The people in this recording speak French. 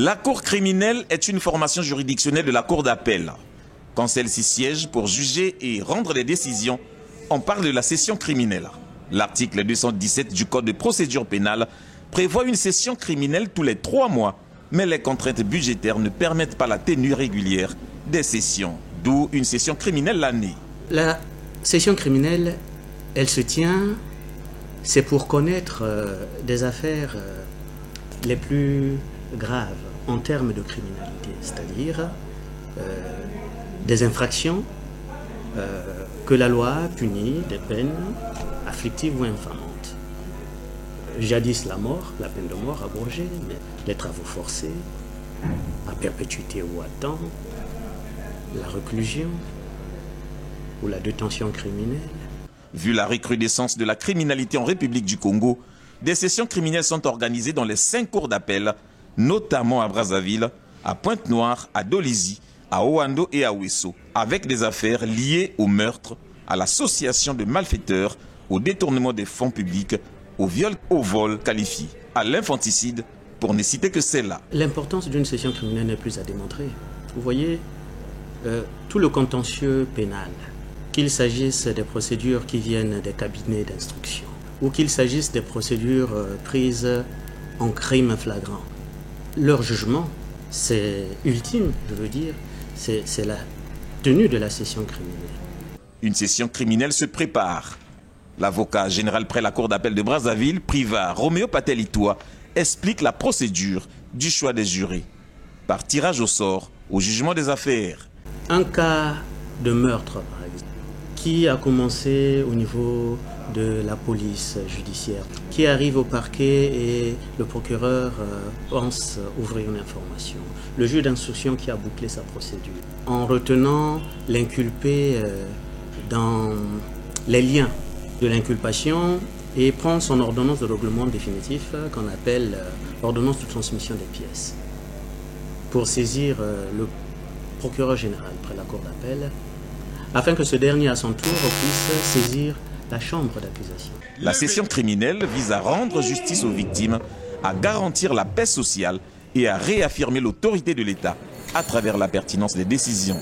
La cour criminelle est une formation juridictionnelle de la cour d'appel. Quand celle-ci siège pour juger et rendre des décisions, on parle de la session criminelle. L'article 217 du Code de procédure pénale prévoit une session criminelle tous les 3 mois, mais les contraintes budgétaires ne permettent pas la tenue régulière des sessions, d'où une session criminelle l'année. La session criminelle, elle se tient, c'est pour connaître des affaires les plus graves en termes de criminalité, c'est-à-dire des infractions que la loi punit des peines afflictives ou infamantes. Jadis la mort, la peine de mort abrogée, mais les travaux forcés, à perpétuité ou à temps, la reclusion ou la détention criminelle. Vu la recrudescence de la criminalité en République du Congo, des sessions criminelles sont organisées dans les 5 cours d'appel, notamment à Brazzaville, à Pointe-Noire, à Dolisie, à Oando et à Ouesso, avec des affaires liées au meurtre, à l'association de malfaiteurs, au détournement des fonds publics, au viol, au vol qualifié, à l'infanticide, pour ne citer que celle-là. L'importance d'une session criminelle n'est plus à démontrer. Vous voyez, tout le contentieux pénal, qu'il s'agisse des procédures qui viennent des cabinets d'instruction, ou qu'il s'agisse des procédures prises en crime flagrant, leur jugement, c'est ultime, je veux dire, c'est la tenue de la session criminelle. Une session criminelle se prépare. L'avocat général près la cour d'appel de Brazzaville, Priva Roméo Patelitoa, explique la procédure du choix des jurés. Par tirage au sort, au jugement des affaires. Un cas de meurtre, par exemple, qui a commencé au niveau de la police judiciaire, qui arrive au parquet et le procureur pense ouvrir une information. Le juge d'instruction qui a bouclé sa procédure, en retenant l'inculpé dans les liens de l'inculpation et prend son ordonnance de règlement définitif qu'on appelle ordonnance de transmission des pièces pour saisir le procureur général près la cour d'appel afin que ce dernier à son tour puisse saisir la chambre d'accusation. La session criminelle vise à rendre justice aux victimes, à garantir la paix sociale et à réaffirmer l'autorité de l'État à travers la pertinence des décisions.